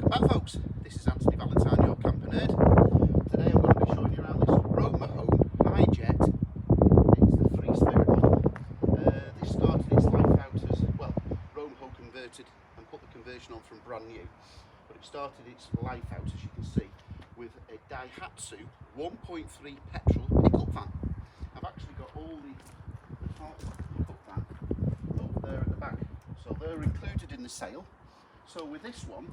Welcome back, folks. This is Anthony Valentine, your camper nerd. Today I'm going to be showing you around this Romahome Hijet. It's the Freespirit model. This started its life out as, well, Romahome converted and put the conversion on from brand new. But it started its life out, as you can see, with a Daihatsu 1.3 petrol pickup van. I've actually got all the parts of the pickup van over there at the back. So they're included in the sale. So with this one,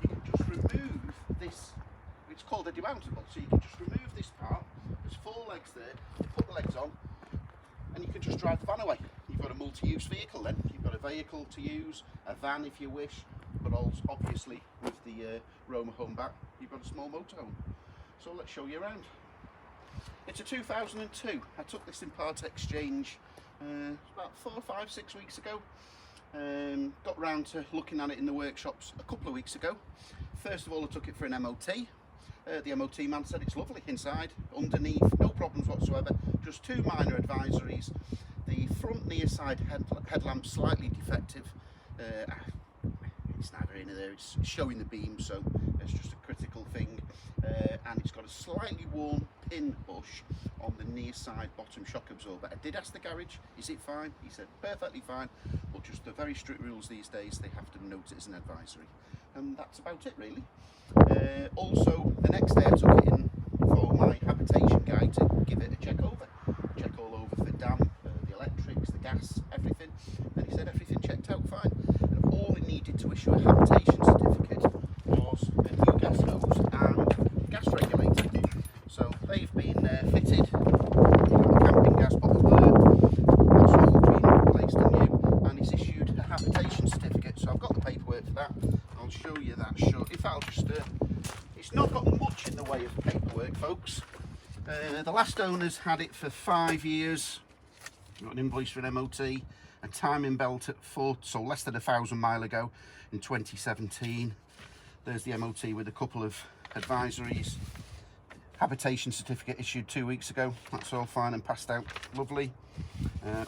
you can just remove this, it's called a demountable, so you can just remove this part. There's 4 legs there, you put the legs on, and you can just drive the van away. You've got a multi-use vehicle then. You've got a vehicle to use, a van if you wish, but also obviously with the Romahome back, you've got a small motorhome. So let's show you around. It's a 2002. I took this in part exchange about 4, 5, 6 weeks ago. Got round to looking at it in the workshops a couple of weeks ago. First of all, I took it for an MOT. The MOT man said it's lovely inside, underneath, no problems whatsoever, just 2 minor advisories. The front near side headlamp slightly defective. It's neither in there, it's showing the beam, so it's just a critical thing. And it's got a slightly worn pin bush on the near side bottom shock absorber. I did ask the garage, is it fine? He said perfectly fine, but just the very strict rules these days, they have to note it as an advisory. And that's about it really. Also, the next day I took it in for my habitation guy to give it a check over. Check all over for damp, the electrics, the gas, everything. And he said everything checked out fine. And all it needed to issue a habitation certificate was a new gas hose and gas regulator. So they've been fitted. You've got the camping gas bottle there. That's all been replaced and new. And he's issued a habitation certificate. So I've got the paperwork for that. I'll show you that short. If I'll just, it's not got much in the way of paperwork, folks. The last owners had it for 5 years. Got an invoice for an MOT, a timing belt at 4, so less than 1,000 miles ago in 2017. There's the MOT with a couple of advisories. Habitation certificate issued 2 weeks ago. That's all fine and passed out. Lovely.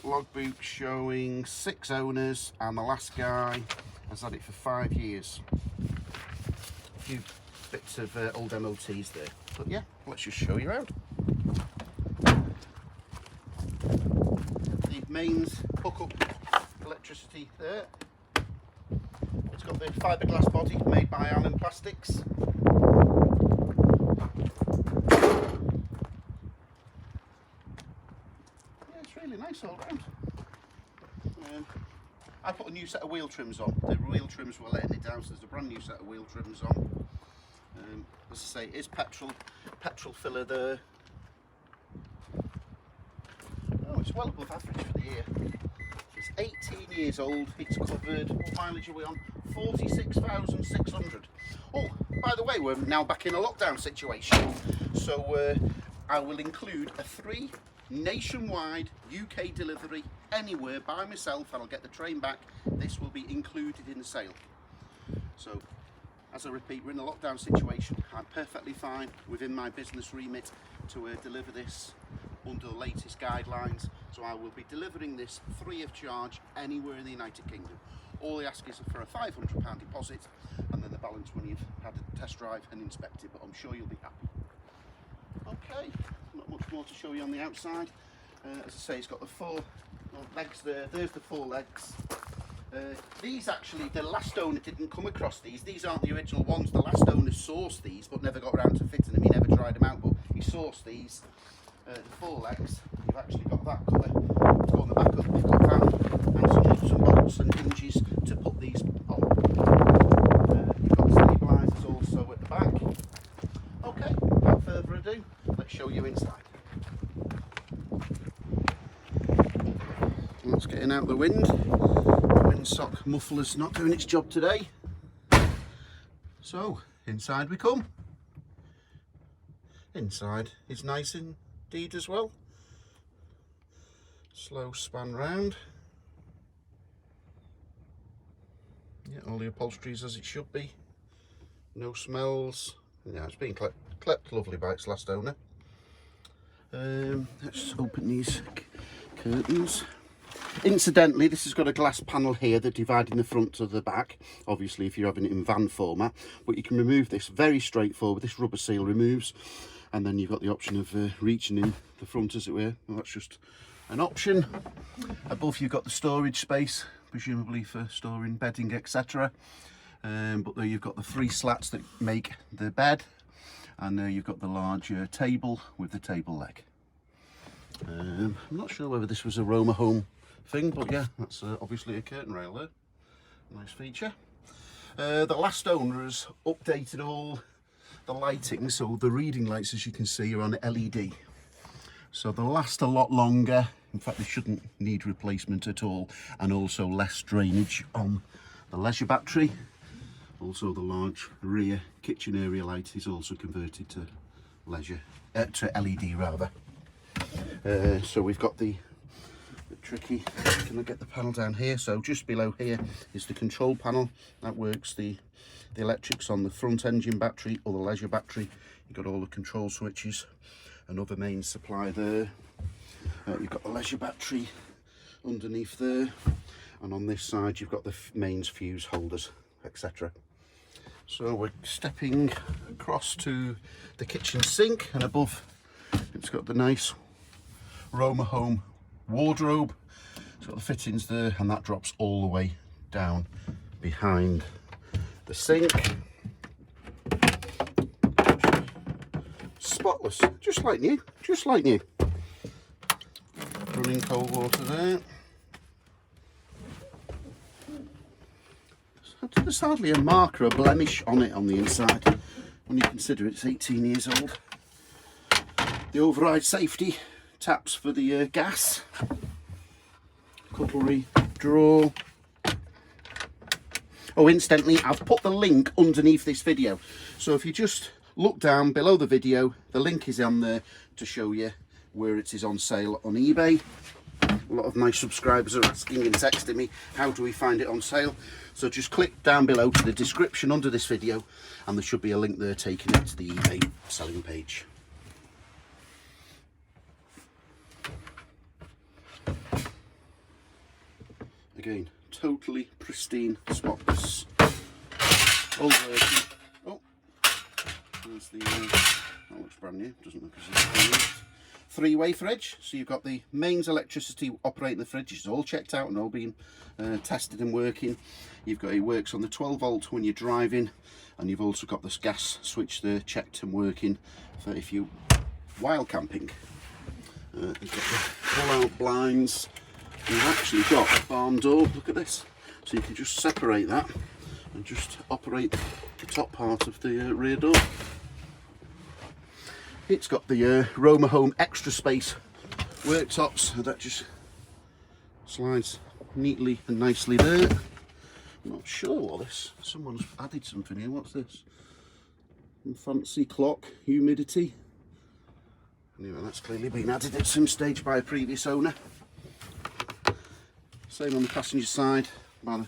Logbook showing 6 owners, and the last guy has had it for 5 years. A few bits of old MOTs there. But yeah, let's just show you around. The mains hook up electricity there. It's got the fiberglass body made by Allen Plastics. Yeah, it's really nice all round. I put a new set of wheel trims on. The wheel trims were letting it down, so there's a brand new set of wheel trims on. As I say, it is petrol filler there. Oh, it's well above average for the year. It's 18 years old, it's covered. What mileage are we on? 46,600. Oh, by the way, we're now back in a lockdown situation. So I will include a free nationwide UK delivery anywhere by myself, and I'll get the train back. This will be included in the sale. So, as I repeat, we're in a lockdown situation. I'm perfectly fine within my business remit to deliver this under the latest guidelines. So I will be delivering this free of charge anywhere in the United Kingdom. All I ask is for a £500 deposit, and then the balance when you've had a test drive and inspected, but I'm sure you'll be happy. Okay, not much more to show you on the outside. As I say, it's got the 4 legs there. There's the 4 legs. These actually, the last owner didn't come across these. These aren't the original ones. The last owner sourced these, but never got around to fitting them. He never tried them out, but he sourced these. The 4 legs. You've actually got that colour to go on the back of the pickup van, and some nuts and bolts and hinges to put these on. You've got stabilisers also at the back. Okay, without further ado, let's show you inside. Let's get in out the wind. The windsock muffler's not doing its job today. So, inside we come. Inside is nice indeed as well. Slow span round. Yeah, all the upholstery's as it should be. No smells. Yeah, it's been kept lovely by its last owner. Let's open these curtains. Incidentally, this has got a glass panel here that dividing the front to the back, obviously if you're having it in van format, but you can remove this very straightforward. This rubber seal removes, and then you've got the option of reaching in the front, as it were. Well, that's just an option. Above you've got the storage space, presumably for storing bedding, etc. But there you've got the 3 slats that make the bed, and there you've got the large table with the table leg. I'm not sure whether this was a Romahome thing, but yeah, that's obviously a curtain rail there. Nice feature. The last owner has updated all the lighting, so the reading lights, as you can see, are on LED. So they'll last a lot longer. In fact, they shouldn't need replacement at all, and also less drainage on the leisure battery. Also, the large rear kitchen area light is also converted to to LED rather. So we've got the tricky, can I get the panel down here? So just below here is the control panel that works the electrics on the front engine battery or the leisure battery. You've got all the control switches, another main supply there. You've got the leisure battery underneath there, and on this side you've got the mains fuse holders, etc. So we're stepping across to the kitchen sink, and above it's got the nice Romahome wardrobe. It's got the fittings there, and that drops all the way down behind the sink. Spotless, just like new, just like new. Running cold water there. There's hardly a mark or a blemish on it on the inside when you consider it's 18 years old. The override safety taps for the gas, cutlery drawer. Oh, incidentally, I've put the link underneath this video, so if you just look down below the video, the link is on there to show you where it is on sale on eBay. A lot of my subscribers are asking and texting me, how do we find it on sale? So just click down below to the description under this video, and there should be a link there taking it to the eBay selling page. Again, totally pristine, spotless, all working. Oh, there's the, that looks brand new, doesn't look as if it's used. 3-way fridge, so you've got the mains electricity operating the fridge, it's all checked out and all been tested and working. You've got, it works on the 12 volt when you're driving, and you've also got this gas switch there checked and working for if you wild camping. You've got the pull-out blinds. You've actually got a barn door, look at this, so you can just separate that and just operate the top part of the rear door. It's got the Romahome extra space worktops, that just slides neatly and nicely there. I'm not sure what this, someone's added something here, what's this? Fancy clock, humidity. Anyway, that's clearly been added at some stage by a previous owner. Same on the passenger side, by the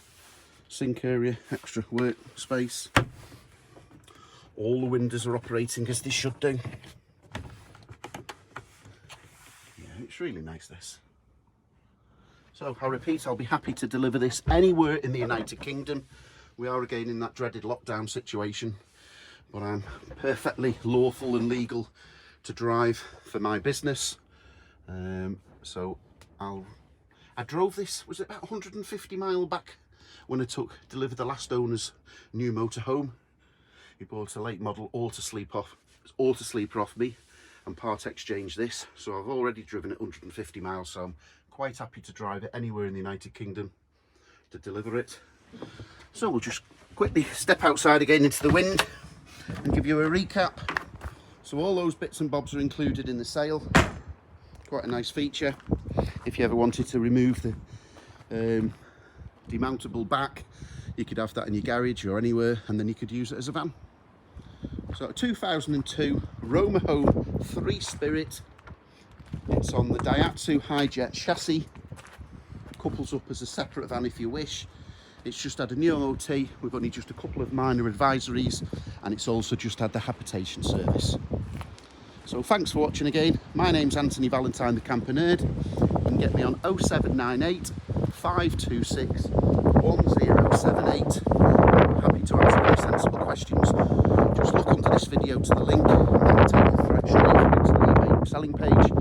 sink area, extra work space. All the windows are operating as they should do. Yeah, it's really nice, this. So I repeat, I'll be happy to deliver this anywhere in the United Kingdom. We are again in that dreaded lockdown situation, but I'm perfectly lawful and legal to drive for my business. So I drove this, was it about 150 mile back when I delivered the last owner's new motorhome. He bought a late model auto sleeper off me and part exchanged this. So I've already driven it 150 miles, so I'm quite happy to drive it anywhere in the United Kingdom to deliver it. So we'll just quickly step outside again into the wind and give you a recap. So all those bits and bobs are included in the sale. Quite a nice feature. If you ever wanted to remove the demountable back, you could have that in your garage or anywhere, and then you could use it as a van. So a 2002 Romahome Freespirit. It's on the Daihatsu Hijet chassis. Couples up as a separate van if you wish. It's just had a new MOT. We've only just a couple of minor advisories, and it's also just had the habitation service. So thanks for watching again. My name's Anthony Valentine, the Camper Nerd, and can get me on 0798 526 1078. I'm happy to answer any sensible questions. Just look under this video to the link and that'll take you straight through to the eBay selling page.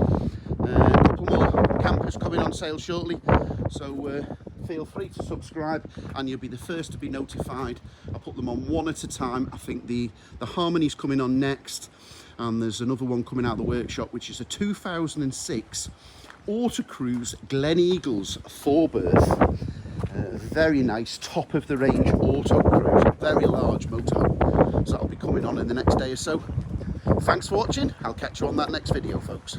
A couple more campers coming on sale shortly, so feel free to subscribe and you'll be the first to be notified. I put them on one at a time. I think the Harmony's coming on next, and there's another one coming out of the workshop, which is a 2006 Autocruise Glen Eagles 4-berth. Very nice, top of the range Autocruise, very large motorhome. So that'll be coming on in the next day or so. Thanks for watching. I'll catch you on that next video, folks.